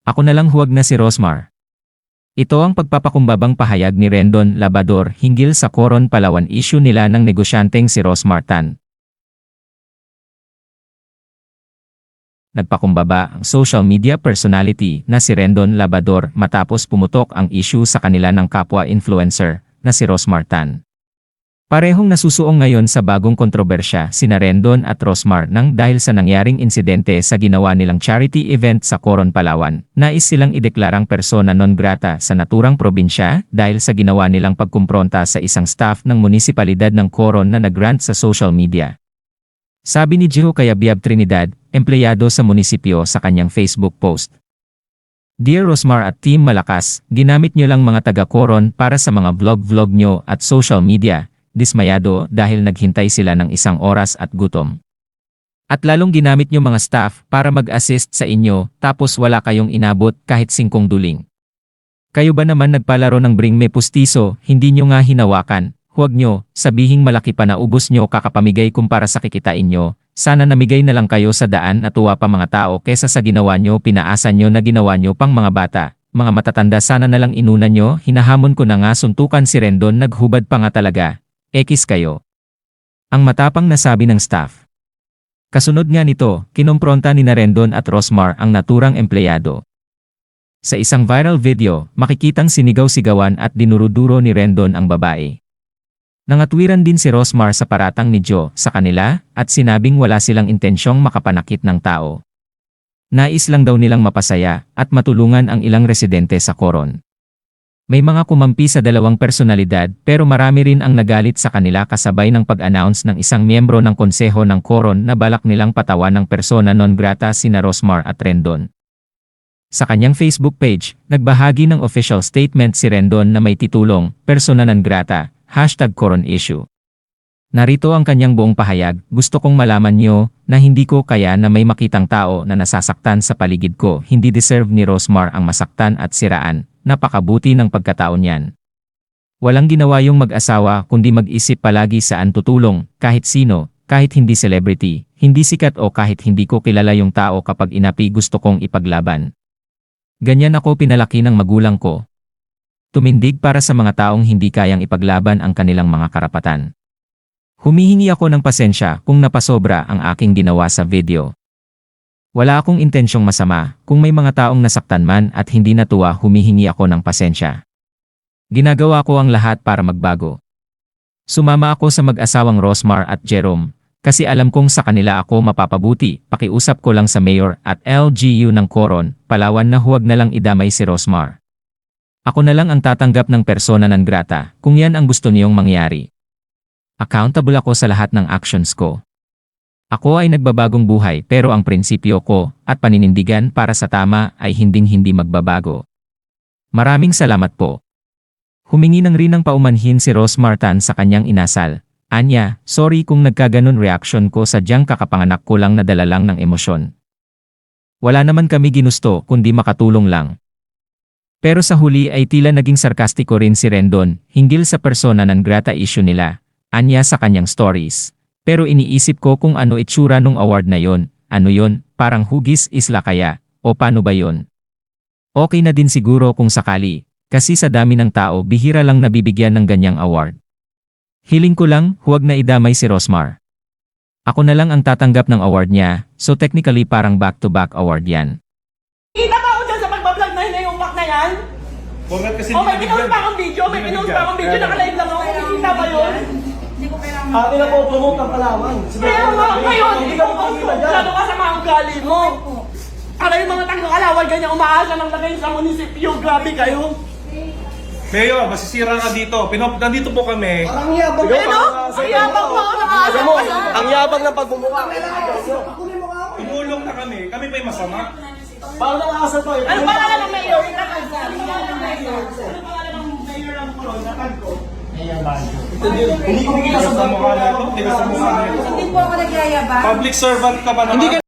Ako na lang huwag na si Rosmar. Ito ang pagpapakumbabang pahayag ni Rendon Labrador hinggil sa Coron Palawan issue nila ng negosyanteng si Rosmar Tan. Nagpakumbaba ang social media personality na si Rendon Labrador matapos pumutok ang issue sa kanila ng kapwa influencer na si Rosmar Tan. Parehong nasusuong ngayon sa bagong kontrobersya sina Rendon at Rosmar nang dahil sa nangyaring insidente sa ginawa nilang charity event sa Coron, Palawan. Nais silang ideklarang persona non grata sa naturang probinsya dahil sa ginawa nilang pagkumpronta sa isang staff ng munisipalidad ng Coron na nagrant sa social media. Sabi ni Gio Cayabyab Trinidad, empleyado sa munisipyo sa kanyang Facebook post. Dear Rosmar at Team Malakas, ginamit nyo lang mga taga-Coron para sa mga vlog nyo at social media. Dismayado dahil naghintay sila ng 1 oras at gutom. At lalong ginamit nyo mga staff para mag-assist sa inyo tapos wala kayong inabot kahit 5 duling. Kayo ba naman nagpalaro ng bring me pustiso, hindi nyo nga hinawakan, huwag nyo, sabihing malaki pa na ubos nyo kakapamigay kumpara sa kikitain nyo, sana namigay na lang kayo sa daan at tuwa pa mga tao kesa sa ginawa nyo pinaasan nyo na ginawa nyo pang mga bata. Mga matatanda sana na lang inuna nyo, hinahamon ko na nga suntukan si Rendon naghubad pa nga talaga. Ekis kayo. Ang matapang nasabi ng staff. Kasunod nga nito, kinompronta ni Rendon at Rosmar ang naturang empleyado. Sa isang viral video, makikitang sinigaw-sigawan at dinuruduro ni Rendon ang babae. Nangatwiran din si Rosmar sa paratang ni Gio sa kanila at sinabing wala silang intensyong makapanakit ng tao. Nais lang daw nilang mapasaya at matulungan ang ilang residente sa Coron. May mga kumampi sa dalawang personalidad pero marami rin ang nagalit sa kanila kasabay ng pag-announce ng isang miyembro ng konseho ng Coron na balak nilang patawan ng persona non grata sina Rosmar at Rendon. Sa kanyang Facebook page, nagbahagi ng official statement si Rendon na may titulong, Persona non grata, #Coron issue. Narito ang kanyang buong pahayag, gusto kong malaman nyo na hindi ko kaya na may makitang tao na nasasaktan sa paligid ko, hindi deserve ni Rosmar ang masaktan at siraan. Napakabuti ng pagkatao niyan. Walang ginawa yung mag-asawa kundi mag-isip palagi saan tutulong, kahit sino, kahit hindi celebrity, hindi sikat o kahit hindi ko kilala yung tao kapag inapi gusto kong ipaglaban. Ganyan ako pinalaki ng magulang ko. Tumindig para sa mga taong hindi kayang ipaglaban ang kanilang mga karapatan. Humihingi ako ng pasensya kung napasobra ang aking ginawa sa video. Wala akong intensyong masama, kung may mga taong nasaktan man at hindi natuwa humihingi ako ng pasensya. Ginagawa ko ang lahat para magbago. Sumama ako sa mag-asawang Rosmar at Jerome, kasi alam kong sa kanila ako mapapabuti, pakiusap ko lang sa Mayor at LGU ng Coron, Palawan na huwag na lang idamay si Rosmar. Ako na lang ang tatanggap ng persona non grata, kung yan ang gusto niyong mangyari. Accountable ako sa lahat ng actions ko. Ako ay nagbabagong buhay pero ang prinsipyo ko at paninindigan para sa tama ay hinding-hindi magbabago. Maraming salamat po. Humingi ng rin ng paumanhin si Rosmar Tan sa kanyang inasal. Anya, sorry kung nagkaganon reaction ko sadyang kakapanganak ko lang nadala lang ng emosyon. Wala naman kami ginusto kundi makatulong lang. Pero sa huli ay tila naging sarkastiko rin si Rendon hinggil sa persona non grata issue nila. Anya sa kanyang stories. Pero iniisip ko kung ano itsura nung award na yon, ano yon, parang hugis isla kaya, o paano ba yon? Okay na din siguro kung sakali, kasi sa dami ng tao bihira lang nabibigyan ng ganyang award. Hiling ko lang, huwag na idamay si Rosmar. Ako na lang ang tatanggap ng award niya, so technically parang back-to-back award yan. Kita ba ako dyan sa pagbablog na hinayupak na yan? Kasi May pinost pa akong video, nakalive lang ako, kita ba yun? atin na po promote ang Palawan. Kaya nga ngayon, ikaw ang gano'n ka sa mga ugali mo. Para yung mga taga-Kalawan ganyan umaasa ng lagay sa munisipyo, grabe kayo. Mayor, masisira ka dito. Nandito po kami. Ang yabang. Ang yabang mo ako nakaasa mo, ka sa... ang yabang ng pagmumukha. Tumulong na kami. Kami pa yung masama. Paano nakaasa to? Ano pangalan ng mayor? Ano pangalan ng mayor ng Coron? Natag ko. Hindi ko makikita sa Mukha na ito. Tigas sa mukha na ito. Hindi po ako nagyayabang. Public servant ka ba naman?